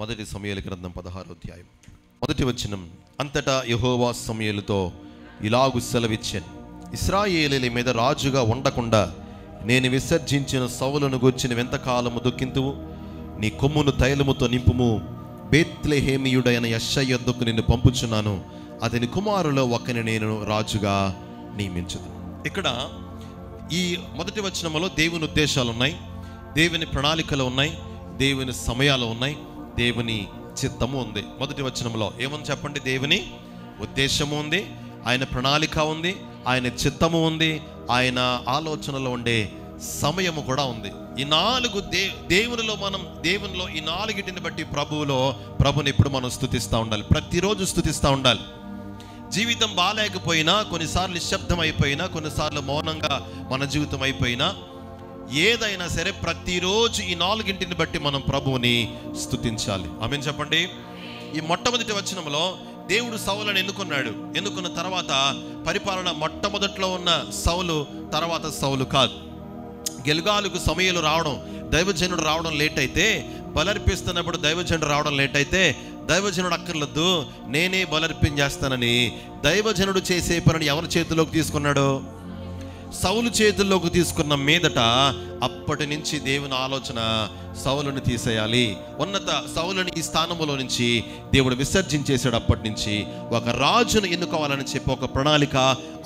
మొదటి సమూయేలు గ్రంథం 16వ అధ్యాయం మొదటి వచనం. అంతటా యెహోవా సమూయేలుతో ఇలాగు సెలవిచ్చెను, ఇశ్రాయేలీయుల మీద రాజుగా ఉండకుండా నేను విసర్జించిన సౌలును గూర్చిన ఎంతకాలము దుఃఖింతువు? నీ కొమ్మును తైలముతో నింపుము. బేత్లెహేమీయుడైన యెషయా యొద్దకు నిన్ను పంపుచున్నాను, అతని కుమారులో ఒకని నేను రాజుగా నియమించుదును. ఇక్కడ ఈ మొదటి వచనంలో దేవుని ఉద్దేశాలు ఉన్నాయి, దేవుని ప్రణాళికలు ఉన్నాయి, దేవుని సమయాలు ఉన్నాయి, దేవుని చిత్తము ఉంది. మొదటి వచనంలో ఏమని చెప్పండి? దేవుని ఉద్దేశము ఉంది, ఆయన ప్రణాళిక ఉంది, ఆయన చిత్తము ఉంది, ఆయన ఆలోచనలో ఉండే సమయము కూడా ఉంది. ఈ నాలుగు దేవునిలో ఈ నాలుగిటిని బట్టి ప్రభుని ఎప్పుడు మనం స్తుతిస్తూ ఉండాలి, ప్రతిరోజు స్తుతిస్తూ ఉండాలి. జీవితం బాగాలేకపోయినా, కొన్నిసార్లు నిశ్శబ్దం అయిపోయినా, కొన్నిసార్లు మౌనంగా మన జీవితం అయిపోయినా, ఏదైనా సరే ప్రతిరోజు ఈ నాలుగింటిని బట్టి మనం ప్రభువుని స్తుతించాలి. ఆమేన్ చెప్పండి. ఈ మొట్టమొదటి వచనంలో దేవుడు సౌలును ఎన్నుకున్న తర్వాత పరిపాలన మొట్టమొదట్లో ఉన్న సౌలు తర్వాత సౌలు కాదు. గిల్గాలుకు సమూయేలు రావడం, దైవజనుడు రావడం లేట్ అయితే, బలర్పిస్తున్నప్పుడు దైవజనుడు రావడం లేట్ అయితే, దైవజనుడు అక్కర్లేదు నేనే బలర్పించేస్తానని దైవజనుడు చేసే పనిని ఎవరి చేతిలోకి తీసుకున్నాడు? సౌలు చేతుల్లోకి తీసుకున్న మీదట అప్పటి నుంచి దేవుని ఆలోచన సౌలుని తీసేయాలి, ఉన్నత సౌలుని ఈ స్థానంలో నుంచి దేవుడు విసర్జించేశాడు. అప్పటి నుంచి ఒక రాజును ఎన్నుకోవాలని చెప్పి ఒక ప్రణాళిక,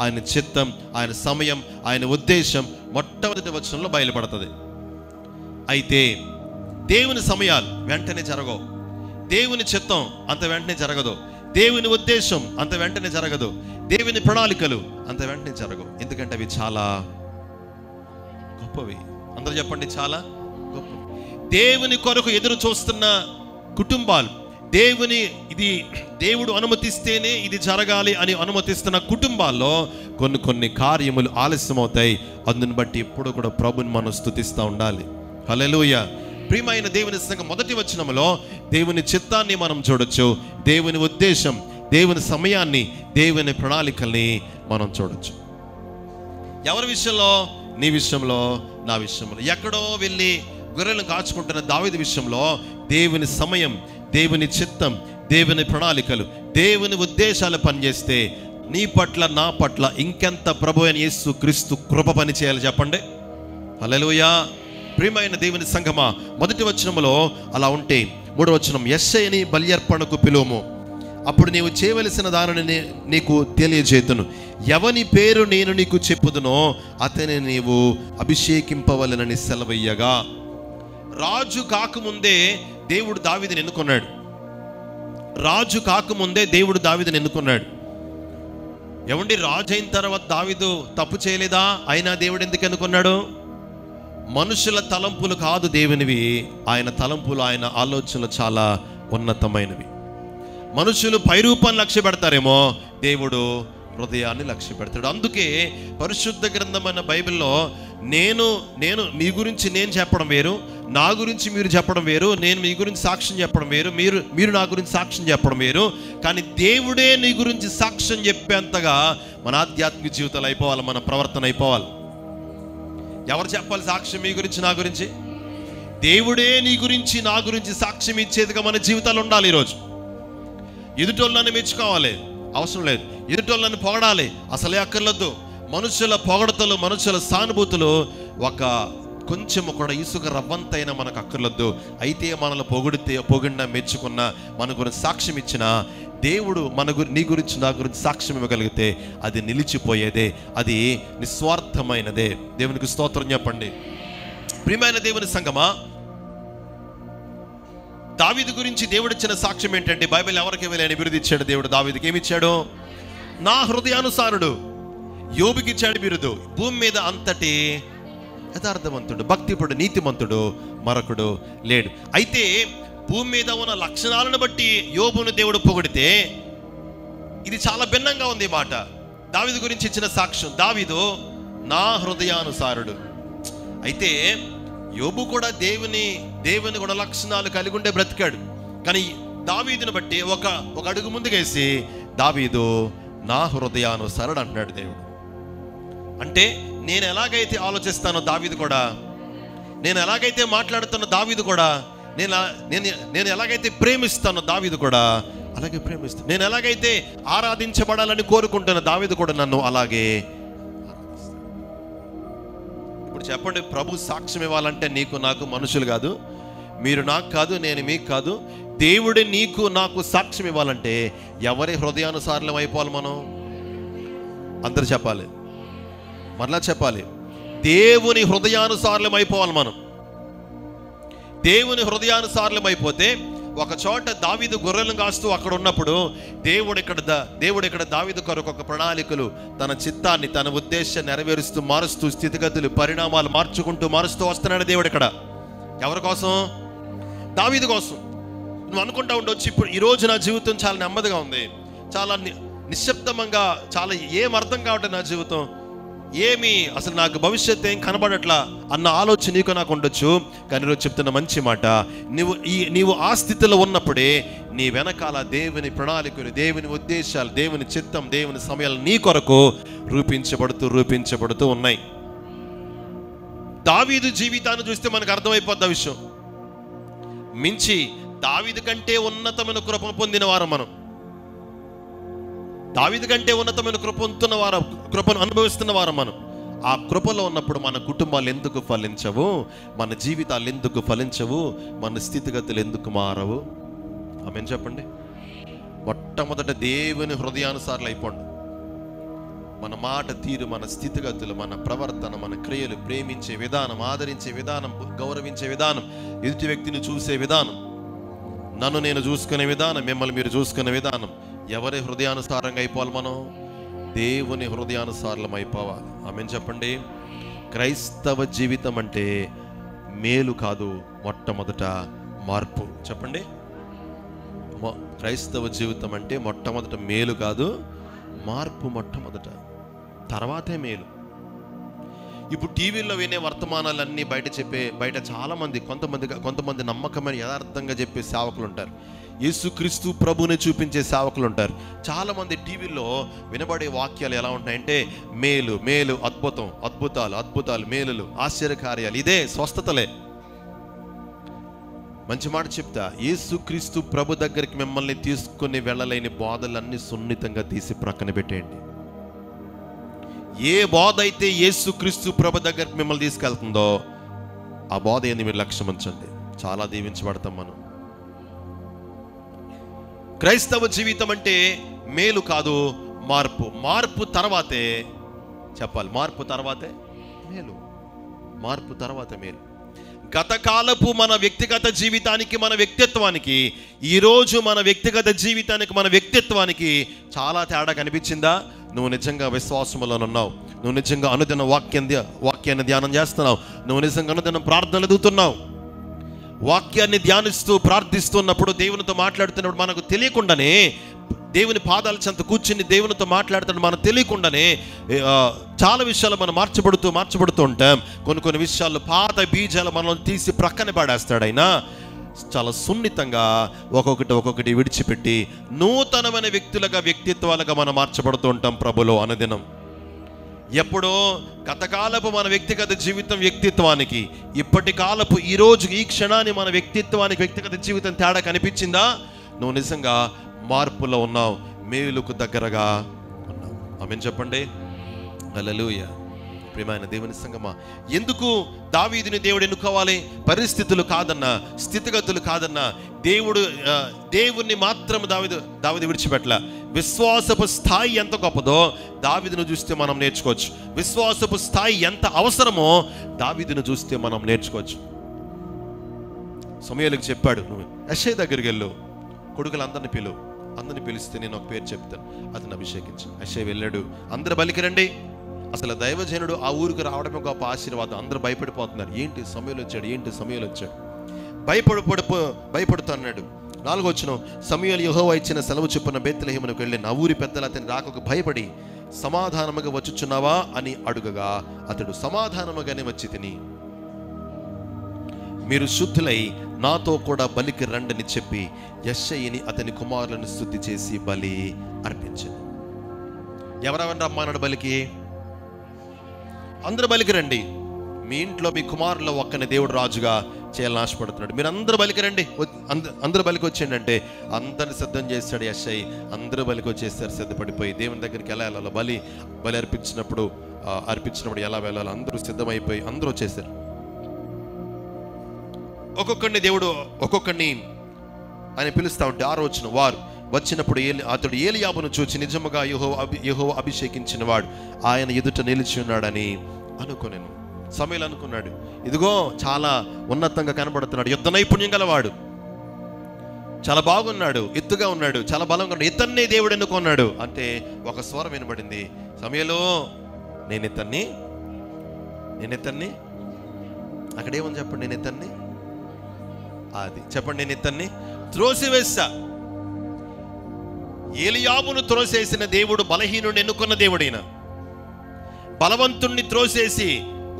ఆయన చిత్తం, ఆయన సమయం, ఆయన ఉద్దేశం మొట్టమొదటి వచనంలో బయలుపడుతుంది. అయితే దేవుని సమయాలు వెంటనే జరగవు, దేవుని చిత్తం అంత వెంటనే జరగదు, దేవుని ఉద్దేశం అంత వెంటనే జరగదు, దేవుని ప్రణాళికలు అంత వెంటనే జరగవు. ఎందుకంటే అవి చాలా గొప్పవి. అందరూ చెప్పండి, చాలా గొప్పవి. దేవుని కొరకు ఎదురు చూస్తున్న కుటుంబాలు, దేవుడు అనుమతిస్తేనే ఇది జరగాలి అని అనుమతిస్తున్న కుటుంబాల్లో కొన్ని కార్యములు ఆలస్యం అవుతాయి. అందుని బట్టి ఎప్పుడు కూడా ప్రభుని మనం స్తుతిస్తూ ఉండాలి. హల్లెలూయా. ప్రియమైన దేవుని సంఘం, మొదటి వచనంలో దేవుని చిత్తాన్ని మనం చూడొచ్చు, దేవుని ఉద్దేశం, దేవుని సమయాన్ని, దేవుని ప్రణాళికల్ని మనం చూడొచ్చు. ఎవరి విషయంలో? నీ విషయంలో, నా విషయంలో. ఎక్కడో వెళ్ళి గొర్రెలను కాచుకుంటున్న దావీదు విషయంలో దేవుని సమయం, దేవుని చిత్తం, దేవుని ప్రణాళికలు, దేవుని ఉద్దేశాలు పనిచేస్తే నీ పట్ల, నా పట్ల ఇంకెంత ప్రభు అయిన యేసు క్రీస్తు కృప పని చేయాలి చెప్పండి. హల్లెలూయా. ప్రియమైన దేవుని సంఘమా, మొదటి వచనంలో అలా ఉంటే మూడవ వచనం, యెషయాని బల్యర్పణకు పిలువము, అప్పుడు నీవు చేయవలసిన దానిని నీకు తెలియజేతును, ఎవని పేరు నేను నీకు చెప్పుదునో అతని నీవు అభిషేకింపవలెనని సెలవయ్యగా. రాజు కాకముందే దేవుడు దావీదుని ఎన్నుకున్నాడు. రాజు కాకముందే దేవుడు దావీదుని ఎన్నుకున్నాడు. ఏమండి, రాజు అయిన తర్వాత దావీదు తప్పు చేయలేదా? అయినా దేవుడు ఎందుకు ఎన్నుకున్నాడు? మనుషుల తలంపులు కాదు దేవునివి, ఆయన తలంపులు, ఆయన ఆలోచనలు చాలా ఉన్నతమైనవి. మనుషులు పైరూపాన్ని లక్ష్య పెడతారేమో, దేవుడు హృదయాన్ని లక్ష్య పెడతాడు. అందుకే పరిశుద్ధ గ్రంథమైన బైబిల్లో నేను మీ గురించి నేను చెప్పడం వేరు, నా గురించి మీరు చెప్పడం వేరు, నేను మీ గురించి సాక్ష్యం చెప్పడం వేరు, మీరు నా గురించి సాక్ష్యం చెప్పడం వేరు. కానీ దేవుడే నీ గురించి సాక్ష్యం చెప్పేంతగా మన ఆధ్యాత్మిక జీవితాలు అయిపోవాలి, మన ప్రవర్తన అయిపోవాలి. ఎవరు చెప్పాలి సాక్ష్యం మీ గురించి, నా గురించి? దేవుడే నీ గురించి, నా గురించి సాక్ష్యం ఇచ్చేదిగా మన జీవితాలు ఉండాలి. ఈరోజు ఎదుటోళ్ళని మెచ్చుకోవాలి, అవసరం లేదు. ఎదుటోళ్ళని పొగడాలి, అసలే అక్కర్లేదు. మనుషుల పొగడతలు, మనుషుల సానుభూతులు ఒక కొంచెము కూడా ఇసుక రవ్వంతైనా మనకు అక్కర్లేదు. అయితే మనల్ని పొగిడినా మెచ్చుకున్నా, మన గురించి సాక్ష్యం ఇచ్చినా, దేవుడు నీ గురించి, నా గురించి సాక్ష్యం ఇవ్వగలిగితే అది నిలిచిపోయేదే, అది నిస్వార్థమైనదే. దేవునికి స్తోత్రం చెప్పండి. ప్రియమైన దేవుని సంగమా, దావీదు గురించి దేవుడు ఇచ్చిన సాక్ష్యం ఏంటంటే, బైబిల్ ఎవరికి వెళ్ళని బిరుదు ఇచ్చాడు దేవుడు దావీదుకి. ఏమిచ్చాడు? నా హృదయానుసారుడు. యోబుకి ఇచ్చాడు బిరుదు. భూమి మీద అంతటి యథార్థవంతుడు, భక్తిపరుడు, నీతిమంతుడు మరొకడు లేడు. అయితే భూమి మీద ఉన్న లక్షణాలను బట్టి యోబును దేవుడు పొగిడితే ఇది చాలా భిన్నంగా ఉంది మాట. దావీదు గురించి ఇచ్చిన సాక్ష్యం, దావీదు నా హృదయానుసారుడు. అయితే యోబు కూడా దేవుని గుణ లక్షణాలు కలిగి ఉండే బ్రతికాడు. కానీ దావీదుని బట్టి ఒక అడుగు ముందుకేసి దావీదు నా హృదయానుసారుడు అంటున్నాడు దేవుడు. అంటే నేను ఎలాగైతే ఆలోచిస్తానో దావీదు కూడా, నేను ఎలాగైతే మాట్లాడుతున్న దావీదు కూడా నేను ఎలాగైతే ప్రేమిస్తానో దావీదు కూడా అలాగే ప్రేమిస్తాను. నేను ఎలాగైతే ఆరాధించబడాలని కోరుకుంటున్న దావీదు కూడా నన్ను అలాగే ఆరాధిస్తాను. ఇప్పుడు చెప్పండి, ప్రభు సాక్ష్యం ఇవ్వాలంటే నీకు నాకు మనుషులు కాదు, మీరు నాకు కాదు, నేను మీకు కాదు, దేవుడే నీకు నాకు సాక్ష్యం ఇవ్వాలంటే ఎవరి హృదయానుసారం అయిపోవాలి? మనం అందరు చెప్పాలి, మరలా చెప్పాలి, దేవుని హృదయానుసారం అయిపోవాలి. మనం దేవుని హృదయానుసారం అయిపోతే, ఒక చోట దావీదు గొర్రెలను కాస్తూ అక్కడ ఉన్నప్పుడు దేవుడు ఇక్కడ దావీదు కొరకు ఒక ప్రణాళికలు, తన చిత్తాన్ని, తన ఉద్దేశాన్ని నెరవేరుస్తూ, మారుస్తూ, స్థితిగతులు, పరిణామాలు మారుస్తూ వస్తున్నాడు దేవుడు ఇక్కడ. ఎవరి కోసం? దావీదు కోసం. నువ్వు అనుకుంటా ఉండొచ్చు, ఇప్పుడు ఈరోజు నా జీవితం చాలా నెమ్మదిగా ఉంది, చాలా నిశ్శబ్దంగా, చాలా ఏం అర్థం కావట్లేదు నా జీవితం, ఏమి అసలు నాకు భవిష్యత్తు ఏం కనబడట్లా అన్న ఆలోచన నీకు నాకు ఉండొచ్చు. కానీ ఈరోజు చెప్తున్న మంచి మాట, నీవు ఆ స్థితిలో ఉన్నప్పుడే నీ వెనకాల దేవుని ప్రణాళికలు, దేవుని ఉద్దేశాలు, దేవుని చిత్తం, దేవుని సమయాలు నీ కొరకు రూపించబడుతూ ఉన్నాయి. దావీదు జీవితాన్ని చూస్తే మనకు అర్థమైపోద్ది ఆ విషయం. మించి దావీదు కంటే ఉన్నతమైన కృప పొందిన వారు మనం. దావీదు కంటే ఉన్నతమైన కృపను అనుభవిస్తున్న వారు మనం. ఆ కృపలో ఉన్నప్పుడు మన కుటుంబాలు ఎందుకు ఫలించవు, మన జీవితాలు ఎందుకు ఫలించవు, మన స్థితిగతులు ఎందుకు మారవు? ఆమేన్ చెప్పండి. మొట్టమొదట దేవుని హృదయానుసారులు అయిపోండి. మన మాట తీరు, మన స్థితిగతులు, మన ప్రవర్తన, మన క్రియలు, ప్రేమించే విధానం, ఆదరించే విధానం, గౌరవించే విధానం, ఎదుటి వ్యక్తిని చూసే విధానం, నన్ను నేను చూసుకునే విధానం, మిమ్మల్ని మీరు చూసుకునే విధానం, ఎవరి హృదయానుసారంగా అయిపోవాలి? మనం దేవుని హృదయానుసారం అయిపోవాలి. ఆమేన్ చెప్పండి. క్రైస్తవ జీవితం అంటే మేలు కాదు, మొట్టమొదట మార్పు. చెప్పండి. క్రైస్తవ జీవితం అంటే మొట్టమొదట మేలు కాదు, మార్పు మొట్టమొదట, తర్వాతే మేలు. ఇప్పుడు టీవీలో వినే వర్తమానాలన్నీ బయట చాలా మంది, కొంతమంది నమ్మకమైన యథార్థంగా చెప్పే సేవకులు ఉంటారు, యేసుక్రీస్తు ప్రభుని చూపించే సేవకులు ఉంటారు. చాలా మంది టీవీలో వినబడే వాక్యాలు ఎలా ఉంటాయంటే మేలు మేలు, అద్భుతాలు, మేలులు, ఆశ్చర్యకార్యాలు, ఇదే స్వస్థతలే. మంచి మాట చెప్తా, యేసుక్రీస్తు ప్రభు దగ్గరికి మిమ్మల్ని తీసుకుని వెళ్ళలేని బోధలన్నీ సున్నితంగా తీసి ప్రక్కన పెట్టేయండి. ఏ బోధ అయితే యేసుక్రీస్తు ప్రభు దగ్గరికి మిమ్మల్ని తీసుకెళ్తుందో ఆ బోధ ఏంది మీరు లక్ష్యం ఉంచండి. చాలా దీవించబడతాం మనం. క్రైస్తవ జీవితం అంటే మేలు కాదు, మార్పు తర్వాతే చెప్పాలి. మార్పు తర్వాతే మేలు. గతకాలపు మన వ్యక్తిగత జీవితానికి, మన వ్యక్తిత్వానికి, ఈరోజు మన వ్యక్తిగత జీవితానికి, మన వ్యక్తిత్వానికి చాలా తేడా కనిపించిందా? నువ్వు నిజంగా విశ్వాసములో ఉన్నావు, నువ్వు నిజంగా అనుదిన వాక్యాన్ని ధ్యానం చేస్తున్నావు, నువ్వు నిజంగా అనుదినం ప్రార్థనలు ఎదుగుతున్నావు, వాక్యాన్ని ధ్యానిస్తూ ప్రార్థిస్తున్నప్పుడు, దేవునితో మాట్లాడుతున్నప్పుడు మనకు తెలియకుండానే దేవుని పాదాల చెంత కూర్చుని దేవునితో మాట్లాడుతున్నప్పుడు మనకు తెలియకుండానే చాలా విషయాలు మనం మార్చబడుతూ ఉంటాం. కొన్ని విషయాలు, పాత బీజాలు మనం తీసి ప్రక్కన పడేస్తాడు ఆయన. చాలా సున్నితంగా ఒక్కొక్కటి విడిచిపెట్టి నూతనమైన వ్యక్తిత్వాలుగా మనం మార్చబడుతూ ఉంటాం ప్రభులో అనుదినం. ఎప్పుడో గతకాలపు మన వ్యక్తిగత జీవితం వ్యక్తిత్వానికి, ఇప్పటి కాలపు ఈరోజు ఈ క్షణాన్ని మన వ్యక్తిత్వానికి, వ్యక్తిగత జీవితం తేడా కనిపించిందా? నువ్వు నిజంగా మార్పులో ఉన్నావు, మేలుకు దగ్గరగా ఉన్నావు. ఆమేన్ చెప్పండి. హల్లెలూయా. ప్రియమైన దేవుని సంగమా, ఎందుకు దావీదుని దేవుడు ఎన్నుకోవాలి? పరిస్థితులు కాదన్నా, స్థితిగతులు కాదన్నా, దేవుణ్ణి మాత్రం దావీదు విడిచిపెట్టల. విశ్వాసపు స్థాయి ఎంత గొప్పదో దావీదును చూస్తే మనం నేర్చుకోవచ్చు. విశ్వాసపు స్థాయి ఎంత అవసరమో దావీదును చూస్తే మనం నేర్చుకోవచ్చు. సమూయేలుకు చెప్పాడు, నువ్వు యెషయా దగ్గరికి వెళ్ళు, అందరిని పిలిస్తే నేను ఒక పేరు చెప్తాను, అతను అభిషేకించు. యెషయా వెళ్ళాడు, అందరు బలికి రండి. అసలు దైవజనుడు ఆ ఊరికి రావడమే గొప్ప ఆశీర్వాదం. అందరూ భయపడిపోతున్నారు, ఏంటి సమూయేలు వచ్చాడు, భయపడుతున్నాడు. 4వ వచనం, సమూయేలు యెహోవా ఇచ్చిన సెలవు చొప్పున బేత్లెహేమునకు వెళ్ళి ఆ ఊరి పెద్దలు అతని రాకకు భయపడి, సమాధానముగా వచ్చుచున్నావా అని అడుగగా అతడు, సమాధానముగానే వచ్చి తిని, మీరు శుద్ధులై నాతో కూడా బలికి రండని చెప్పి యెషయిని అతని కుమారులను స్తుతి చేసి బలి అర్పించాడు. ఎవరెవరిని రమ్మన్నాడు బలికి? అందరూ బలికి రండి. మీ ఇంట్లో మీ కుమారుల్లో ఒక్కని దేవుడు రాజుగా చేయాలని ఆశపడుతున్నాడు. మీరు అందరూ బలికి రండి, అందరూ బలికి వచ్చేయండి అంటే అందరిని సిద్ధం చేస్తాడు యెషై. అందరూ బలికి వచ్చేస్తారు సిద్ధపడిపోయి. దేవుని దగ్గరికి ఎలా వెళ్ళాలో, బలి అర్పించినప్పుడు ఎలా వెళ్ళాలో అందరూ సిద్ధమైపోయి అందరూ వచ్చేసారు. ఒక్కొక్కడిని ఆయన పిలుస్తూ ఉంటే 6వ వచనం, వారు వచ్చినప్పుడు అతడు ఏలీయాబును చూచి నిజముగా యెహోవా అభిషేకించిన వాడు ఆయన ఎదుట నిలిచి ఉన్నాడని అనుకొనెను. సమూయేలు అనుకున్నాడు, ఇదిగో చాలా ఉన్నతంగా కనబడుతున్నాడు, యుద్ధ నైపుణ్యం గలవాడు, చాలా బాగున్నాడు, ఎత్తుగా ఉన్నాడు, చాలా బలంగా ఉన్నాడు, ఇతన్నే దేవుడు ఎన్నుకున్నాడు అంటే ఒక స్వరం వినబడింది, సమూయేలు నేను ఇతన్ని అక్కడేమని చెప్పండి, నేను ఇతన్ని అది చెప్పండి, నేను ఇతన్ని త్రోసివేస్తా. ఏలీయాబును త్రోసేసిన దేవుడు బలహీనుడిని ఎన్నుకున్న దేవుడైన, బలవంతుణ్ణి త్రోసేసి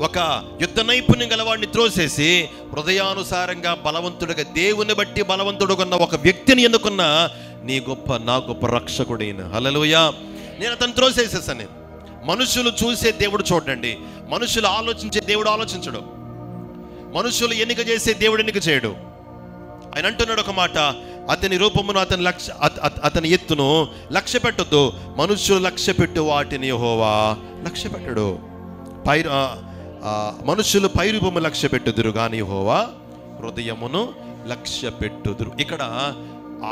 ఒక యుద్ధ నైపుణ్యం గలవాడిని త్రోసేసి హృదయానుసారంగా బలవంతుడిగా దేవుని బట్టి బలవంతుడుగా ఒక వ్యక్తిని ఎన్నుకున్న నా గొప్ప రక్షకుడైన హల్లెలూయా. నేను అతను త్రోసేసేసాను. నేను మనుషులు చూసే దేవుడు చూడండి, మనుషులు ఆలోచించే దేవుడు ఆలోచించడు, మనుషులు ఎన్నిక చేసే దేవుడు ఎన్నిక చేయడు. ఆయన అంటున్నాడు ఒక మాట, అతని రూపమును అతని ఎత్తును లక్ష్య పెట్టొద్దు, మనుషులు లక్ష్య పెట్టు వాటిని యెహోవా లక్ష్య పెట్టడు. మనుషులు పైరూపము లక్ష్య పెట్టుదురు కానీ యెహోవా హృదయమును లక్ష్య పెట్టుదురు. ఇక్కడ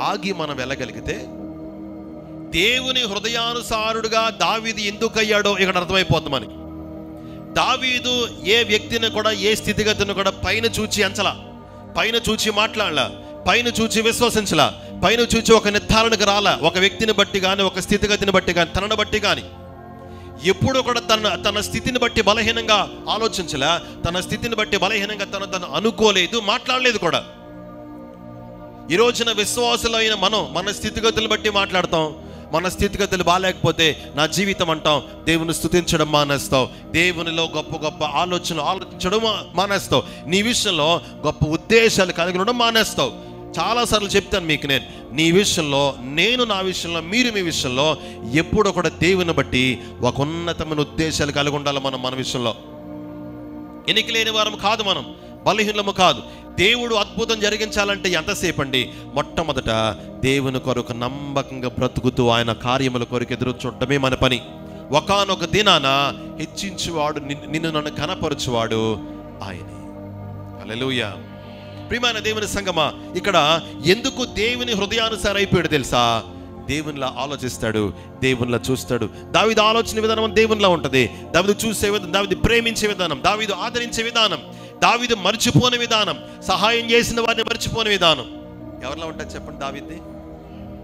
ఆగి మనం వెళ్ళగలిగితే దేవుని హృదయానుసారుడుగా దావీదు ఎందుకయ్యాడో ఇక్కడ అర్థమైపోతుంది మనకి. దావీదు ఏ వ్యక్తిని కూడా, ఏ స్థితిగతిని కూడా పైన చూచి అంచలా, పైన చూచి మాట్లాడలా, పైన చూచి విశ్వసించలా, పైన చూచి ఒక నిర్ధారణకు రాలా. ఒక వ్యక్తిని బట్టి కానీ, ఒక స్థితిగతిని బట్టి కానీ, తనను బట్టి కానీ ఎప్పుడు కూడా తన స్థితిని బట్టి బలహీనంగా ఆలోచించలే, తన స్థితిని బట్టి బలహీనంగా తను అనుకోలేదు, మాట్లాడలేదు కూడా. ఈ రోజున విశ్వాసులైన మన స్థితిగతులు బట్టి మాట్లాడతాం. మన స్థితిగతులు బాగాలేకపోతే నా జీవితం అంటాం, దేవుని స్తుతించడం మానేస్తావు, దేవునిలో గొప్ప ఆలోచించడం మానేస్తావు, నీ విషయంలో గొప్ప ఉద్దేశాలు కలిగి ఉండడం మానేస్తావు. చాలాసార్లు చెప్తాను మీకు, నీ విషయంలో, నా విషయంలో, మీరు మీ విషయంలో ఎప్పుడో కూడా దేవుని బట్టి ఒక ఉన్నతమైన ఉద్దేశాలు కలిగి ఉండాలి. మన విషయంలో ఎన్నిక లేని వారం కాదు, మనం బలహీనము కాదు. దేవుడు అద్భుతం జరిగించాలంటే ఎంతసేపు అండి? మొట్టమొదట దేవుని కొరకు నమ్మకంగా బ్రతుకుతూ ఆయన కార్యముల కొరకు ఎదురు చూడటమే మన పని. ఒకానొక దినాన హెచ్చించువాడు, నిన్ను నన్ను కనపరచువాడు ఆయనే. హల్లెలూయా. ప్రియమైన దేవుని సంగమా, ఇక్కడ ఎందుకు దేవుని హృదయానుసారం అయిపోయాడు తెలుసా? దేవునిలా ఆలోచిస్తాడు, దేవునిలా చూస్తాడు. దావీదు ఆలోచన విధానం దేవునిలా ఉంటుంది. దావీదు చూసే విధానం, దావీదు ప్రేమించే విధానం, దావీదు ఆదరించే విధానం, దావీదు మర్చిపోని విధానం, సహాయం చేసిన వారిని మర్చిపోని విధానం ఎవరిలా ఉంటుంది చెప్పండి? దావీదు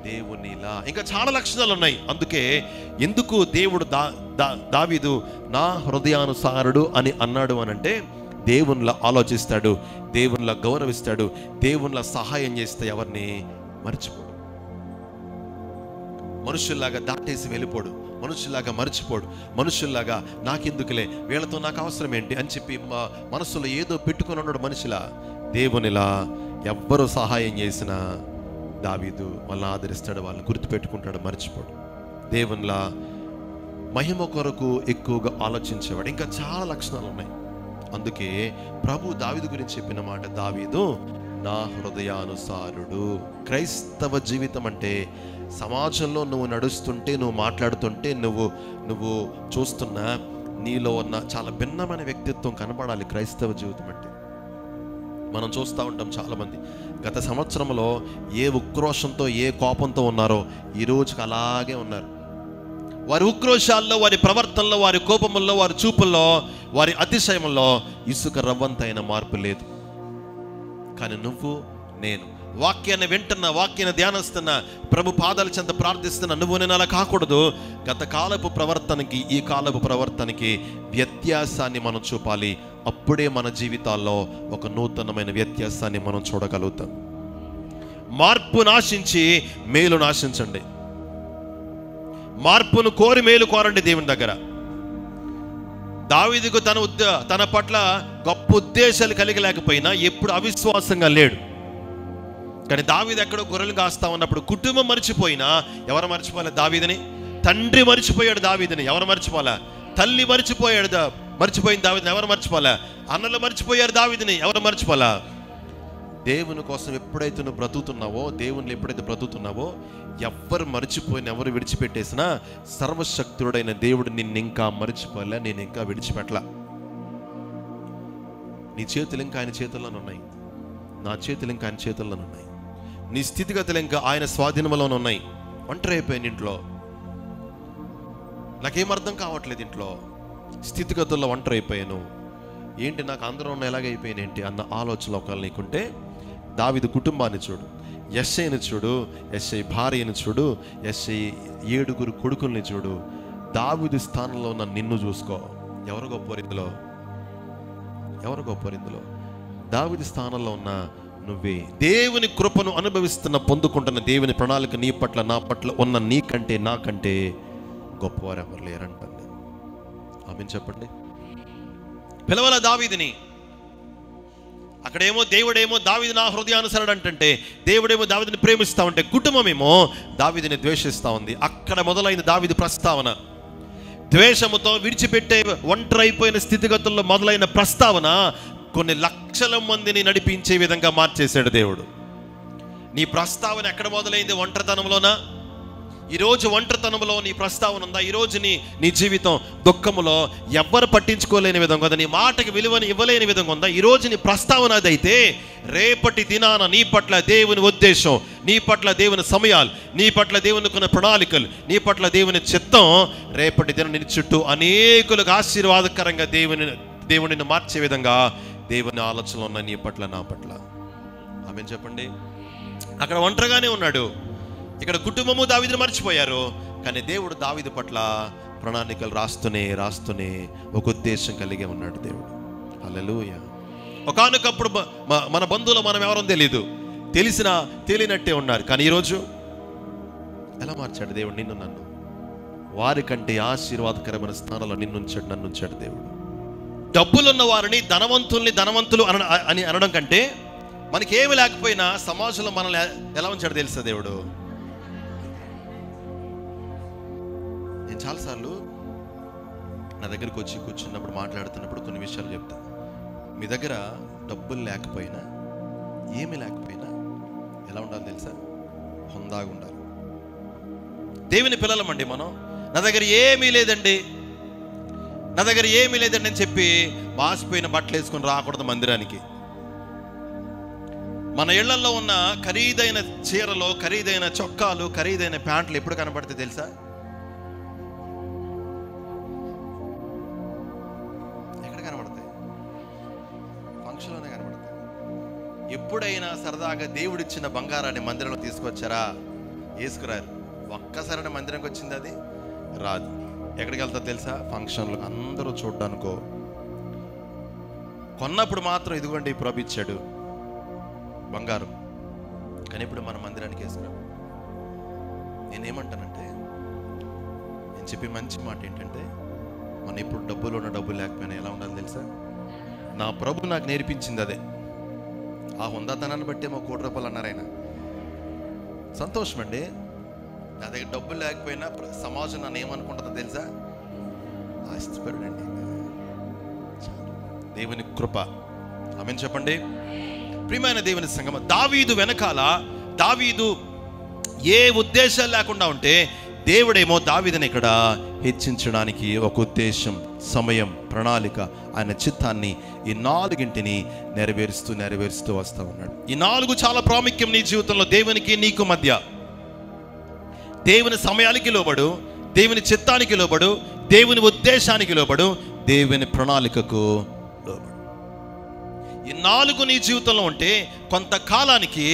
దేవునిలా. ఇంకా చాలా లక్షణాలు ఉన్నాయి. అందుకే ఎందుకు దేవుడు దావీదు నా హృదయానుసారుడు అని అన్నాడు అనంటే, దేవునిలా ఆలోచిస్తాడు, దేవునిలా గౌరవిస్తాడు, దేవునిలా సహాయం చేస్తే ఎవరిని మర్చిపోడు, మనుషుల్లాగా దాటేసి వెళ్ళిపోడు, మనుషుల్లాగా మర్చిపోడు, మనుషుల్లాగా నాకెందుకులే, వీళ్ళతో నాకు అవసరం ఏంటి అని చెప్పి మనసులో ఏదో పెట్టుకుని ఉన్నాడు మనిషిలా. దేవునిలా ఎవ్వరు సహాయం చేసినా దావీదు వాళ్ళని ఆదరిస్తాడు, వాళ్ళని గుర్తుపెట్టుకుంటాడు, మర్చిపోడు. దేవునిలా మహిమ కొరకు ఎక్కువగా ఆలోచించేవాడు. ఇంకా చాలా లక్షణాలు ఉన్నాయి. అందుకే ప్రభు దావీదు గురించి చెప్పిన మాట, దావీదు నా హృదయానుసారుడు. క్రైస్తవ జీవితం అంటే సమాజంలో నువ్వు నడుస్తుంటే, నువ్వు మాట్లాడుతుంటే, నువ్వు చూస్తున్నా నీలో ఉన్న చాలా భిన్నమైన వ్యక్తిత్వం కనబడాలి. క్రైస్తవ జీవితం అంటే మనం చూస్తూ ఉంటాం, చాలామంది గత సంవత్సరంలో ఏ ఉక్రోషంతో, ఏ కోపంతో ఉన్నారో ఈ రోజుకి అలాగే ఉన్నారు. వారి ఉక్రోషాల్లో, వారి ప్రవర్తనలో, వారి కోపముల్లో, వారి చూపుల్లో, వారి అతిశయంలో ఇసుక రవ్వంతైన మార్పు లేదు. కానీ నువ్వు, నేను వాక్యాన్ని వింటున్నా, వాక్యాన్ని ధ్యానిస్తున్నా, ప్రభు పాదాల చెంత ప్రార్థిస్తున్నా, నేను అలా కాకూడదు. గత కాలపు ప్రవర్తనకి ఈ కాలపు ప్రవర్తనకి వ్యత్యాసాన్ని మనం చూపాలి. అప్పుడే మన జీవితాల్లో ఒక నూతనమైన వ్యత్యాసాన్ని మనం చూడగలుగుతాం. మార్పు నాశించి మేలు నాశించండి, మార్పును కోరి మేలు కోరండి దేవుని దగ్గర. దావీదుకు తన పట్ల గొప్ప ఉద్దేశాలు కలిగి లేకపోయినా ఎప్పుడు అవిశ్వాసంగా లేడు. కానీ దావీదు ఎక్కడో గొర్రెలు కాస్తా ఉన్నప్పుడు కుటుంబం మర్చిపోయినా, ఎవరు మర్చిపోలే దావీదుని? తండ్రి మర్చిపోయాడు దావీదుని. ఎవరు మర్చిపోలే? తల్లి మర్చిపోయాడు మర్చిపోయింది దావీదుని. ఎవరు మర్చిపోలే? అన్నలు మర్చిపోయారు దావీదుని. ఎవరు మర్చిపోలే? దేవుని కోసం ఎప్పుడైతే నువ్వు బ్రతుకుతున్నావో, దేవుని ఎప్పుడైతే బ్రతుకుతున్నావో, ఎవరు మర్చిపోయినా, ఎవరు విడిచిపెట్టేసినా, సర్వశక్తుడైన దేవుడు నిన్ను ఇంకా మర్చిపోలే, నేను ఇంకా విడిచిపెట్టలా. నీ చేతులు ఇంకా ఆయన చేతుల్లోనే ఉన్నాయి, నా చేతులు ఇంకా ఆయన చేతుల్లోనే ఉన్నాయి, నీ స్థితిగతులు ఇంకా ఆయన స్వాధీనంలోనే ఉన్నాయి. ఒంటరి అయిపోయాను ఇంట్లో, నాకేం అర్థం కావట్లేదు, ఇంట్లో స్థితిగతుల్లో ఒంటరి అయిపోయాను, ఏంటి నాకు అందరూ ఉన్న ఎలాగైపోయాను ఏంటి అన్న ఆలోచన ఒకవేళ నీకుంటే, దావీదు కుటుంబాన్ని చూడు, యెష్షయిని చూడు, యెష్షయి భార్యను చూడు, యెష్షయి 7 కొడుకుల్ని చూడు. దావీదు స్థానంలో ఉన్న నిన్ను చూసుకో. ఎవరు గొప్పవారు ఇందులో? ఎవరు గొప్పవారు ఇందులో? దావీదు స్థానంలో ఉన్న నువ్వే. దేవుని కృపను పొందుకుంటున్న దేవుని ప్రణాళిక నీ పట్ల, నా పట్ల ఉన్న నీకంటే, నాకంటే గొప్పవారు ఎవరు లేరంటండి. ఆమేన్ చెప్పండి. పిలవల దావీదుని. అక్కడేమో దేవుడేమో దావీదు నా హృదయానుసరుడు అంటే, దేవుడేమో దావీదుని ప్రేమిస్తా ఉంటే, కుటుంబమేమో దావీదుని ద్వేషిస్తా ఉంది. అక్కడ మొదలైన దావీదు ప్రస్తావన. ద్వేషముతో విడిచిపెట్టే ఒంటరి అయిపోయిన స్థితిగతుల్లో మొదలైన ప్రస్తావన కొన్ని లక్షల మందిని నడిపించే విధంగా మార్చేశాడు దేవుడు. నీ ప్రస్తావన ఎక్కడ మొదలైంది? ఒంటరితనంలోనా? ఈరోజు ఒంటరితనంలో నీ ప్రస్తావన ఉందా? ఈరోజు నీ జీవితం దుఃఖములో ఎవ్వరు పట్టించుకోలేని విధంగా ఉందా? నీ మాటకి విలువని ఇవ్వలేని విధంగా ఉందా? ఈరోజు నీ ప్రస్తావన అదైతే, రేపటి దినాన నీ పట్ల దేవుని ఉద్దేశం, నీ పట్ల దేవుని సమయాలు, నీ పట్ల దేవుని కొన్ని ప్రణాళికలు, నీ పట్ల దేవుని చిత్తం రేపటి దినం నీ చుట్టూ అనేకులకు ఆశీర్వాదకరంగా దేవునిని మార్చే విధంగా దేవుని ఆలోచనలు ఉన్నాయి నీ పట్ల, నా పట్ల. ఆమేన్ చెప్పండి. అక్కడ ఒంటరిగానే ఉన్నాడు, ఇక్కడ కుటుంబము దావీదుని మర్చిపోయారు, కానీ దేవుడు దావీదు పట్ల ప్రణాళికలు రాస్తూనే ఒక ఉద్దేశం కలిగే ఉన్నాడు దేవుడు. హల్లెలూయా. ఒకానొకప్పుడు మన బంధువులు మనం ఎవరో తెలియనట్టే ఉన్నారు, కానీ ఈరోజు ఎలా మార్చాడు దేవుడు నిన్ను, నన్ను? వారికంటే ఆశీర్వాదకరమైన స్థానంలో నన్ను ఉంచాడు దేవుడు. డబ్బులున్న వారిని ధనవంతులు అని అనడం కంటే, మనకి ఏమి లేకపోయినా సమాజంలో మనల్ని ఎలా ఉంచాడు తెలుసా దేవుడు? నేను చాలాసార్లు నా దగ్గరికి వచ్చి కూర్చున్నప్పుడు, మాట్లాడుతున్నప్పుడు కొన్ని విషయాలు చెప్తాను. మీ దగ్గర డబ్బులు లేకపోయినా, ఏమి లేకపోయినా ఎలా ఉండాలి తెలుసా? హుందాగా ఉండాలి. దేవుని పిల్లలమండి మనం. నా దగ్గర ఏమీ లేదండి అని చెప్పి మాసిపోయిన బట్టలు వేసుకొని రాకూడదు మందిరానికి. మన ఇళ్లలో ఉన్న ఖరీదైన చీరలు, ఖరీదైన చొక్కాలు, ఖరీదైన ప్యాంట్లు ఎప్పుడు కనబడితే తెలుసా? ఎక్కడ కనబడతాయి? ఫంక్షన్లోనే కనబడతాయి. ఎప్పుడైనా సరదాగా దేవుడిచ్చిన బంగారాన్ని మందిరంలో తీసుకొచ్చారా? వేసుకురారు. ఒక్కసారి మందిరంకి వచ్చింది అది రాదు. ఎక్కడికి వెళ్తా తెలుసా? ఫంక్షన్లు అందరూ చూడ్డానికో. కొన్నప్పుడు మాత్రం ఇదిగోండి ప్రభు ఇచ్చాడు బంగారం, కానీ ఇప్పుడు మన మందిరానికి వేసుకున్నాం. నేనేమంటానంటే, నేను చెప్పే మంచి మాట ఏంటంటే, మనం ఎప్పుడు డబ్బులు లేకపోయినా ఎలా ఉండాలి తెలుసా? నా ప్రభు నాకు నేర్పించింది అదే. ఆ హుందాతనాన్ని బట్టి మా ₹1 అన్నారు ఆయన. సంతోషం అండి. నా దగ్గర డబ్బులు లేకపోయినా సమాజం నన్ను ఏమనుకుంటుందో తెలుసా? ఆస్తిపరుడండి. దేవుని కృప. ఆమేన్ చెప్పండి. ప్రియమైన దేవుని సంగమ, దావీదు వెనకాల దావీదు ఏ ఉద్దేశాలు లేకుండా ఉంటే, దేవుడేమో దావీదుని ఇక్కడ హెచ్చించడానికి ఒక ఉద్దేశం, సమయం, ప్రణాళిక, ఆయన చిత్తాన్ని ఈ 4 నెరవేరుస్తూ వస్తూ ఉన్నాడు. ఈ 4 చాలా ప్రాముఖ్యం నీ జీవితంలో. దేవునికి నీకు మధ్య దేవుని సమయానికి లోబడు, దేవుని చిత్తానికి లోబడు, దేవుని ఉద్దేశానికి లోబడు, దేవుని ప్రణాళికకు లోబడు. ఈ 4 నీ జీవితంలో ఉంటే కొంతకాలానికి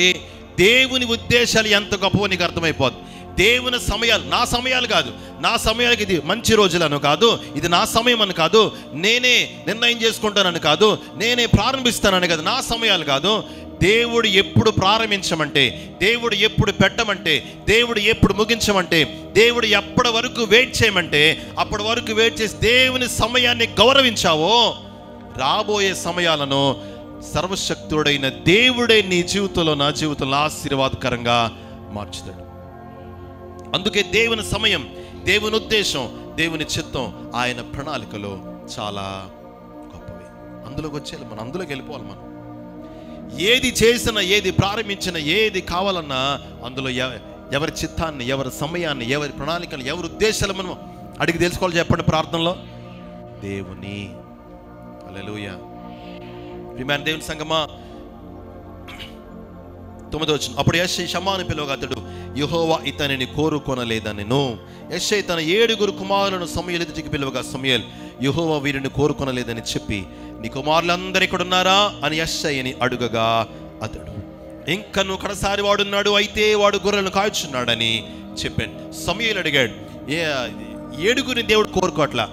దేవుని ఉద్దేశాలు ఎంత గొప్పవో నీకు అర్థమైపోద్ది. దేవుని సమయాలు, నా సమయాలు కాదు, నా సమయానికి ఇది మంచి రోజులను కాదు, ఇది నా సమయం అని కాదు, నేనే నిర్ణయం చేసుకుంటానని కాదు, నేనే ప్రారంభిస్తానని కాదు, నా సమయాలు కాదు. దేవుడు ఎప్పుడు ప్రారంభించమంటే, దేవుడు ఎప్పుడు పెట్టమంటే, దేవుడు ఎప్పుడు ముగించమంటే, దేవుడు ఎప్పటి వరకు వెయిట్ చేయమంటే అప్పటి వరకు వెయిట్ చేసి దేవుని సమయాన్ని గౌరవించావో, రాబోయే సమయాలను సర్వశక్తుడైన దేవుడే నీ జీవితంలో, నా జీవితంలో ఆశీర్వాదకరంగా మార్చుతాడు. అందుకే దేవుని సమయం, దేవుని ఉద్దేశం, దేవుని చిత్తం ఆయన ప్రణాళికలో చాలా గొప్పవి. అందులోకి వచ్చేయాలి మనం, అందులోకి వెళ్ళిపోవాలి మనం. ఏది చేసినా, ఏది ప్రారంభించినా, ఏది కావాలన్నా అందులో ఎవరి చిత్తాన్ని, ఎవరి సమయాన్ని, ఎవరి ప్రణాళికలు, ఎవరి ఉద్దేశాలు మనం అడిగి తెలుసుకోవాలి. చెప్పండి ప్రార్థనలో దేవుని. హల్లెలూయా. ప్రియమైన దేవుని సంగమా, 9వ వచనం. అప్పుడు యెషై షమ్మాను పిలువగా అతడు, యెహోవా ఇతనిని కోరుకొనలేదనెను. యెషై తన 7 కుమారులను సమూయేలు ఎదుటికి పిలువగా సమూయేలు, యెహోవా వీరిని కోరుకొనలేదని చెప్పి, నీ కుమారులందరూ ఇక్కడ ఉన్నారా అని యెషైని అడుగగా అతడు, ఇంకను కడసారి వాడున్నాడు, అయితే వాడు గొర్రెలను కాల్చున్నాడని చెప్పాను. సమూయేలు అడిగాడు, 7 దేవుడు కోరుకోవట్లా,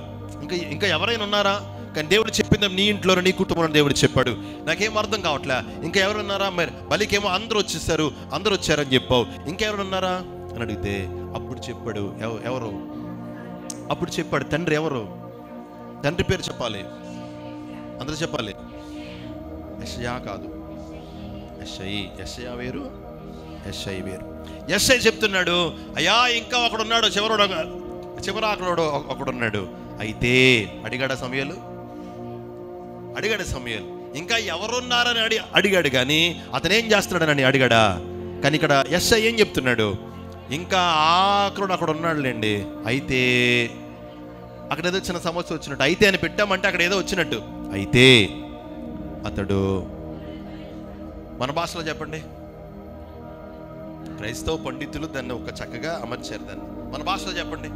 ఇంకా ఎవరైనా ఉన్నారా? కానీ దేవుడు చెప్పింది నీ ఇంట్లో నీ కుటుంబంలో దేవుడు చెప్పాడు. నాకేం అర్థం కావట్లే. ఇంకా ఎవరున్నారా? మరి బలికేమో అందరూ వచ్చేసారు, అందరూ వచ్చారని చెప్పావు, ఇంకెవరు ఉన్నారా అని అడిగితే అప్పుడు చెప్పాడు ఎవరు? అప్పుడు చెప్పాడు తండ్రి. ఎవరు? తండ్రి పేరు చెప్పాలి, అందరూ చెప్పాలి. యెషయా కాదు, యెషయా వేరు, యెషై వేరు. యెషై చెప్తున్నాడు, అయ్యా ఇంకా ఒకడు ఉన్నాడు, చివరాకుడు ఒకడున్నాడు. అయితే అడిగాడు సమూయేలు, ఇంకా ఎవరున్నారని అడిగాడు, కానీ అతను ఏం చేస్తున్నాడని అడిగాడా? కానీ ఇక్కడ యెషై ఏం చెప్తున్నాడు? ఇంకా ఆకుడు అక్కడ ఉన్నాడులేండి, అయితే అక్కడ ఏదో చిన్న సమస్య వచ్చినట్టు, అయితే అని పెట్టామంటే అక్కడ ఏదో వచ్చినట్టు. అయితే అతడు, మన భాషలో చెప్పండి, క్రైస్తవ పండితులు దాన్ని ఒక చక్కగా అమర్చారు. దాన్ని మన భాషలో చెప్పండి.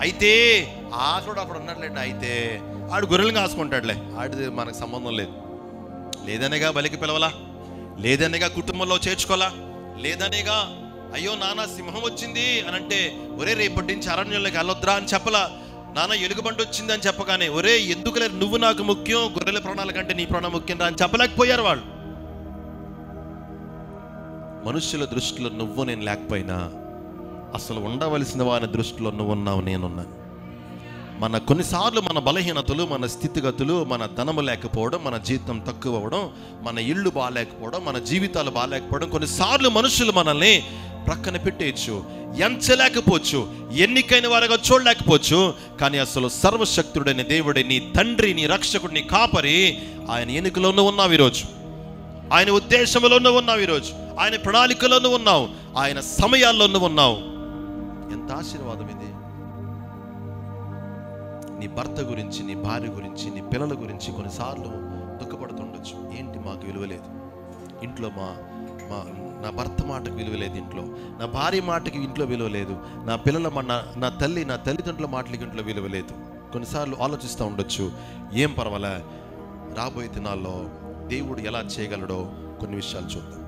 అయితే ఆకుడు అక్కడ ఉన్నాడులేండి, అయితే ఆడు గొర్రెలు కాసుకుంటాడులే, ఆడిది మనకు సంబంధం లేదు. లేదనేగా బలికి పిలవలా, లేదనేగా కుటుంబంలో చేర్చుకోవాలా, లేదనేగా అయ్యో నాన్న సింహం వచ్చింది అని అంటే ఒరే రేపటి నుంచి అరణ్యంలోకి వెళ్ళొద్దురా అని చెప్పలా, నాన్న ఎలుగుబంటి వచ్చింది అని చెప్పగానే ఒరే ఎందుకు లేదు, నువ్వు నాకు ముఖ్యం, గొర్రెల ప్రాణాల కంటే నీ ప్రాణం ముఖ్యం రా అని చెప్పలేకపోయారు వాళ్ళు. మనుషుల దృష్టిలో నువ్వు నేను లేకపోయినా అసలు ఉండవలసిన వారి దృష్టిలో నువ్వు ఉన్నావు, నేనున్నాను. కొన్నిసార్లు మన బలహీనతలు, మన స్థితిగతులు, మన ధనము లేకపోవడం, మన జీతం తక్కువ అవ్వడం, మన ఇళ్ళు బాగాలేకపోవడం, మన జీవితాలు బాగాలేకపోవడం, కొన్నిసార్లు మనుషులు మనల్ని ప్రక్కన పెట్టేయచ్చు, ఎంచలేకపోవచ్చు, ఎన్నికైన వారుగా చూడలేకపోవచ్చు. కానీ అసలు సర్వశక్తుడైన దేవుడే నీ తండ్రి, నీ రక్షకుడు, నీ కాపరి, ఆయన ఎన్నికలోనూ ఉన్నావు ఈరోజు, ఆయన ఉద్దేశంలోనూ ఉన్నావు ఈరోజు, ఆయన ప్రణాళికలోనూ ఉన్నావు, ఆయన సమయాల్లోనూ ఉన్నావు. ఎంత ఆశీర్వాదం ఇది! నీ భర్త గురించి, నీ భార్య గురించి, నీ పిల్లల గురించి కొన్నిసార్లు దుఃఖపడుతుండొచ్చు. ఏంటి మాకు విలువ లేదు ఇంట్లో, నా భర్త మాటకు విలువ లేదు ఇంట్లో, నా భార్య మాటకి ఇంట్లో విలువ లేదు, నా పిల్లల నా తల్లిదండ్రుల మాటలకి ఇంట్లో విలువ లేదు. కొన్నిసార్లు ఆలోచిస్తూ ఉండొచ్చు. ఏం పర్వాలే, రాబోయే దినాల్లో దేవుడు ఎలా చేయగలడో కొన్ని విషయాలు చూద్దాం.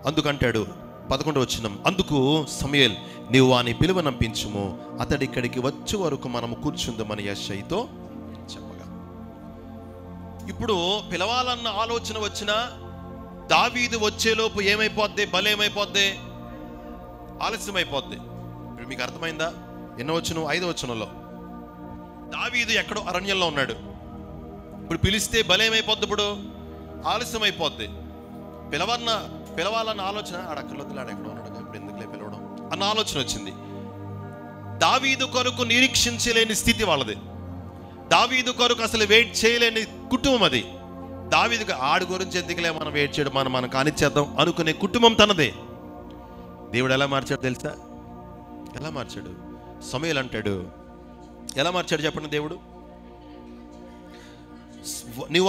అందుకంటాడు 11వ వచనం, అందుకు సమూయేలు, నీవు వాని పిలువనంపించుము, అతడి ఇక్కడికి వచ్చే వరకు మనము కూర్చుందామని యెషైతో చెప్పగా. ఇప్పుడు పిలవాలన్న ఆలోచన వచ్చినా దావీదు వచ్చేలోపు ఏమైపోద్ది? బలేమైపోద్ది? ఆలస్యం అయిపోద్ది. ఇప్పుడు మీకు అర్థమైందా? ఎన్నో వచనం? 5వ వచనంలో దావీదు ఎక్కడో అరణ్యంలో ఉన్నాడు. ఇప్పుడు పిలిస్తే బలేమైపోద్ది, ఇప్పుడు ఆలస్యం అయిపోద్ది. పిలవాలన్న ఆలోచన ఆడక్కర్లొద్దులు, ఆడెక్కడో ఉన్నాడు, ఇప్పుడు ఎందుకులే పిలవడం అన్న ఆలోచన వచ్చింది. దావీదు కొరకు నిరీక్షించలేని స్థితి వాళ్ళది. దావీదు కొరకు అసలు వెయిట్ చేయలేని కుటుంబం అది. దావీదుకు ఆడి గురించి ఎందుకులే మనం వెయిట్ చేయడం, మనం కానిచ్చేద్దాం అనుకునే కుటుంబం తనదే. దేవుడు ఎలా మార్చాడు తెలుసా? ఎలా మార్చాడు? సమూయేలు అంటాడు, ఎలా మార్చాడు చెప్పండి దేవుడు? నువ్వు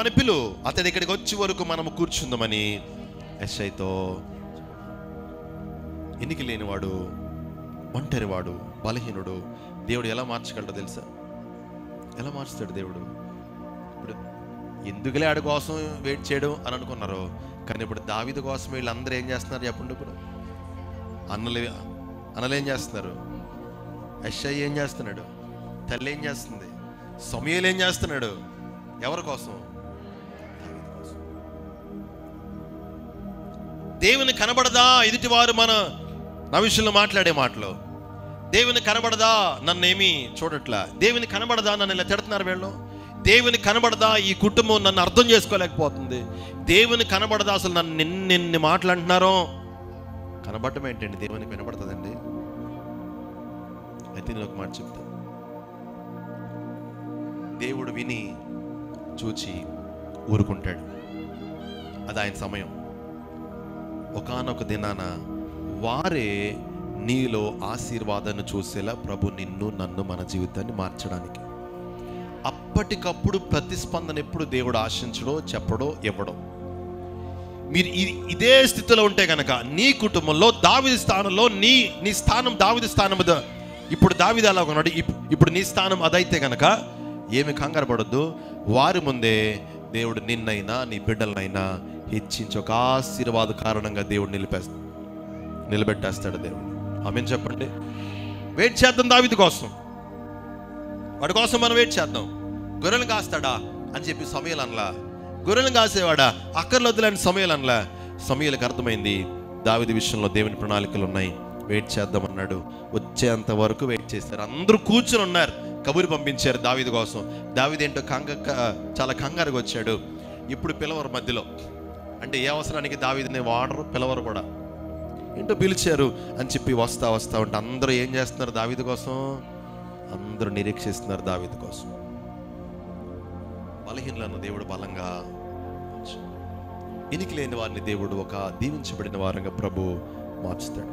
అని పిలువు, అతడి ఇక్కడికి వచ్చే వరకు మనము కూర్చుందామని యెషైతో. ఎన్నిక లేనివాడు, ఒంటరివాడు, బలహీనుడు దేవుడు ఎలా మార్చగలడో తెలుసా? ఎలా మార్చుతాడు దేవుడు? ఇప్పుడు ఎందుకులే ఆడి కోసం వెయిట్ చేయడం అని అనుకున్నారు, కానీ ఇప్పుడు దావీదు కోసం వీళ్ళందరూ ఏం చేస్తున్నారు చెప్పండి? ఇప్పుడు అన్నలు ఏం చేస్తున్నారు? యెషై ఏం చేస్తున్నాడు? తల్లి ఏం చేస్తుంది? సమూయేలు ఏం చేస్తున్నాడు? ఎవరి కోసం? దేవుని కనబడదా ఎదుటివారు నా విషయంలో మాట్లాడే మాటలు? దేవుని కనబడదా నన్నేమి చూడట్లా? దేవుని కనబడదా నన్ను ఇలా తిడుతున్నారు వీళ్ళు? దేవుని కనబడదా ఈ కుటుంబం నన్ను అర్థం చేసుకోలేకపోతుంది? దేవుని కనబడదా అసలు నన్ను ఎన్ని మాటలు అంటున్నారో? కనబడటం ఏంటండి? దేవునికి వినబడుతుందండి? అయితే నేను ఒక మాట చెప్తాను, దేవుడు విని చూచి ఊరుకుంటాడు. అది ఆయన సమయం. ఒకానొక దినాన వారే నీలో ఆశీర్వాదాన్ని చూసేలా ప్రభు నిన్ను నన్ను మన జీవితాన్ని మార్చడానికి అప్పటికప్పుడు ప్రతిస్పందన ఎప్పుడు దేవుడు ఆశించడో చెప్పడో ఇవ్వడో. మీరు ఇదే స్థితిలో ఉంటే కనుక నీ కుటుంబంలో దావీదు స్థానంలో నీ స్థానం దావీదు స్థానం. ఇప్పుడు దావీదు అలా ఉన్నాడు, ఇప్పుడు నీ స్థానం అదైతే కనుక ఏమి కంగారు పడొద్దు. వారి ముందే దేవుడు నిన్నైనా నీ బిడ్డలనైనా హెచ్చించి ఒక ఆశీర్వాద కారణంగా దేవుడు నిలబెట్టేస్తాడు దేవుడు. ఆమేన్ చెప్పండి. వెయిట్ చేద్దాం దావీదు కోసం, వాడి కోసం మనం వెయిట్ చేద్దాం. గొర్రెలు కాస్తాడా అని చెప్పి సమూయేలు అనలా. గొర్రెలు కాసేవాడా అక్కర్లొద్దులేని సమూయేలు అనలా. సమూయేలుకి అర్థమైంది దావీదు విషయంలో దేవుని ప్రణాళికలు ఉన్నాయి, వెయిట్ చేద్దాం అన్నాడు. వచ్చేంత వరకు వెయిట్ చేశారు. అందరూ కూర్చుని ఉన్నారు, కబురు పంపించారు దావీదు కోసం. దావీదు ఏంటో చాలా కంగారుగా వచ్చాడు. ఇప్పుడు పిలవరు మధ్యలో, అంటే ఏ అవసరానికి దావీదుని వాడరు, పిలవరు కూడా. ఏంటో పిలిచారు అని చెప్పి వస్తా ఉంటే అందరూ ఏం చేస్తున్నారు దావీదు కోసం? అందరూ నిరీక్షిస్తున్నారు దావీదు కోసం. బలహీనులను దేవుడు బలంగా, ఎనికి లేని వారిని దేవుడు ఒక దీవించబడిన వారంగా ప్రభు మార్చుతాడు.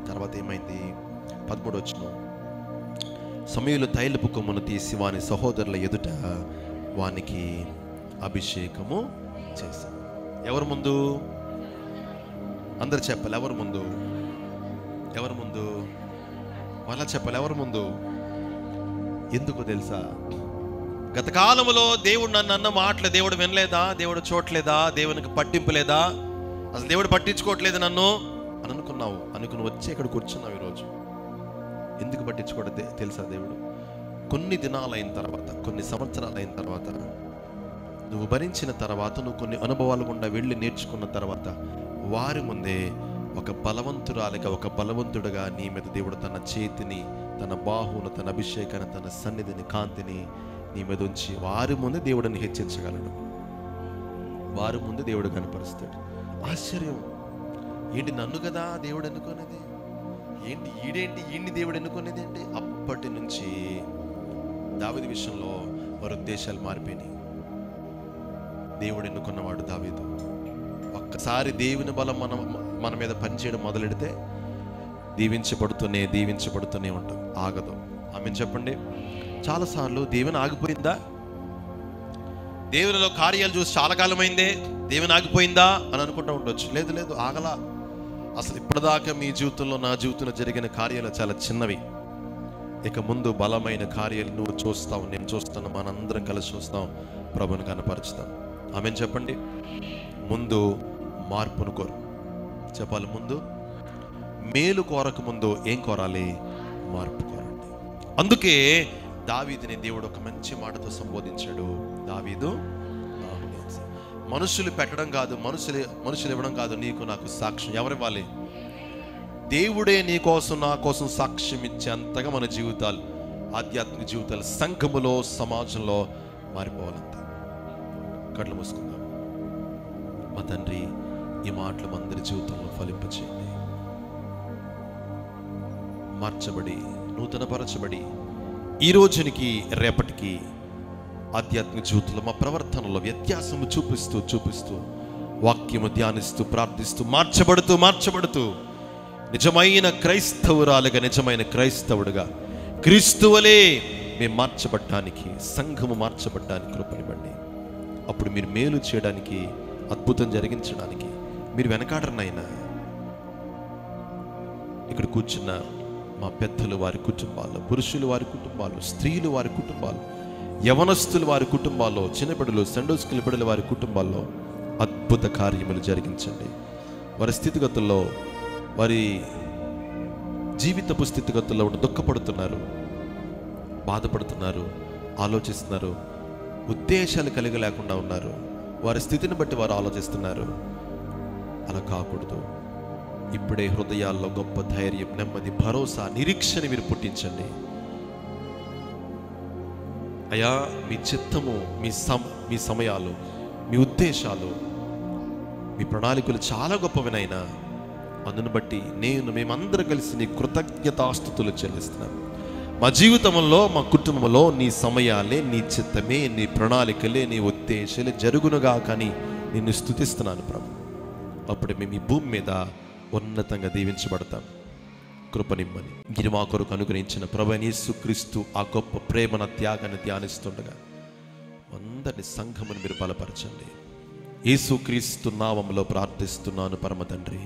తర్వాత ఏమైంది? 13వ వచనం. సమూయేలు తైలపు కొమ్మును తీసి వాని సహోదరుల ఎదుట వానికి అభిషేకము చేశాడు. ఎవరి ముందు? అందరు చెప్పాలి, ఎవరి ముందు? ఎవరి ముందు? మళ్ళా చెప్పాలి, ఎవరి ముందు? ఎందుకు తెలుసా? గత కాలంలో దేవుడు నన్ను అన్న మాటలు దేవుడు వినలేదా? దేవుడు చూడలేదా? దేవునికి పట్టింపు లేదా? అసలు దేవుడు పట్టించుకోవట్లేదు నన్ను అని అనుకుని వచ్చి ఇక్కడ కూర్చున్నావు ఈరోజు. ఎందుకు పట్టించుకోవడం తెలుసా? దేవుడు కొన్ని దినాలైన తర్వాత, కొన్ని సంవత్సరాలు అయిన తర్వాత, నువ్వు భరించిన తర్వాత, నువ్వు కొన్ని అనుభవాలు గుండా వెళ్ళి నేర్చుకున్న తర్వాత వారి ముందే ఒక బలవంతురాలిగా, ఒక బలవంతుడుగా నీ మీద దేవుడు తన చేతిని, తన బాహువును, తన అభిషేకాన్ని, తన సన్నిధిని, కాంతిని నీ మీద ఉంచి వారి ముందు దేవుడిని హెచ్చించగలడు. వారి ముందు దేవుడు కనపరుస్తాడు. ఆశ్చర్యం ఏంటి? నన్ను కదా దేవుడు ఎన్నుకునేది ఏంటి? ఈయన్ని దేవుడు ఎన్నుకునేది ఏంటి? అప్పటి నుంచి దావీదు విషయంలో వారి ఉద్దేశాలు మారిపోయినాయి. దేవుడు ఎన్నుకున్నవాడు దావీదు. ఒక్కసారి దేవుని బలం మన మీద పనిచేయడం మొదలెడితే దీవించబడుతూనే ఉంటాం, ఆగదు. ఆమేన్ చెప్పండి. చాలాసార్లు దేవుని ఆగిపోయిందా? దేవునిలో కార్యాలు చూసి చాలా కాలమైందే, దేవుని ఆగిపోయిందా అని అనుకుంటూ ఉండొచ్చు. లేదు, ఆగలా. అసలు ఇప్పటిదాకా మీ జీవితంలో, నా జీవితంలో జరిగిన కార్యాలు చాలా చిన్నవి. ఇక ముందు బలమైన కార్యాలు నువ్వు చూస్తావు, నేను చూస్తాను, మనందరం కలిసి చూస్తాం, ప్రభుని కనపరుస్తాం. ఆమేన్ చెప్పండి. ముందు మార్పును కోరు. చెప్పాలి, ముందు మేలు కోరక ముందు ఏం కోరాలి? మార్పు కోరండి. అందుకే దావీదుని దేవుడు ఒక మంచి మాటతో సంబోధించాడు. దావీదు, మనుషులు పెట్టడం కాదు, మనుషులు ఇవ్వడం కాదు, నీకు నాకు సాక్ష్యం ఎవరివ్వాలి? దేవుడే నీ కోసం, నా కోసం సాక్ష్యం ఇచ్చేంతగా మన జీవితాలు, ఆధ్యాత్మిక జీవితాలు సంఘములో, సమాజంలో మారిపోవాలంతే. కళ్ళు మూసుకుందాం. మా తండ్రి, ఈ మాటలు అందరి జీవితంలో ఫలింపచేయండి. మార్చబడి, నూతనపరచబడి, ఈ రోజునికి రేపటికి ఆధ్యాత్మిక జీవితంలో మా ప్రవర్తనలో వ్యత్యాసము చూపిస్తూ వాక్యము ధ్యానిస్తూ, ప్రార్థిస్తూ, మార్చబడుతూ నిజమైన క్రైస్తవురాలుగా, నిజమైన క్రైస్తవుడుగా, క్రీస్తువలే మేము మార్చబడ్డానికి, సంఘము మార్చబడ్డానికి కృపనివ్వండి. అప్పుడు మీరు మేలు చేయడానికి, అద్భుతం జరిగించడానికి మీరు వెనకాడరనైనా. ఇక్కడ కూర్చున్న మా పెద్దలు వారి కుటుంబాల్లో, పురుషులు వారి కుటుంబాలు, స్త్రీలు వారి కుటుంబాలు, యవనస్తులు వారి కుటుంబాల్లో, చిన్నపిల్లలు, సండే స్కూల్ పిల్లల వారి కుటుంబాల్లో అద్భుత కార్యములు జరిగించండి. వారి స్థితిగతుల్లో, వారి జీవితపు స్థితిగతుల్లో దుఃఖపడుతున్నారు, బాధపడుతున్నారు, ఆలోచిస్తున్నారు, ఉద్దేశాలు కలిగి లేకుండా ఉన్నారు. వారి స్థితిని బట్టి వారు ఆలోచిస్తున్నారు. అలా కాకూడదు. ఇప్పుడే హృదయాల్లో గొప్ప ధైర్యం, నెమ్మది, భరోసా, నిరీక్షణ మీరు పుట్టించండి. అయ్యా, మీ చిత్తము, మీ సమయాలు, మీ ఉద్దేశాలు, మీ ప్రణాళికలు చాలా గొప్పవినైనా అందును బట్టి మేమందరం కలిసి నీ కృతజ్ఞతాస్తుతులు చెల్లిస్తున్నాం. మా జీవితంలో, మా కుటుంబంలో నీ సమయాలే, నీ చిత్తమే, నీ ప్రణాళికలే, నీ ఉద్దేశాలే జరుగునుగా కానీ నిన్ను స్తుతిస్తున్నాను ప్రభు. అప్పుడు మేము ఈ భూమి మీద ఉన్నతంగా దీవించబడతాం. కృపనిమ్మని మీరు మా కొరకు అనుగ్రహించిన ప్రభువైన యేసుక్రీస్తు ఆ గొప్ప ప్రేమన త్యాగాన్ని ధ్యానిస్తుండగా అందరిని సంఘమును మీరు బలపరచండి. యేసుక్రీస్తు నామములో ప్రార్థిస్తున్నాను పరమ తండ్రి.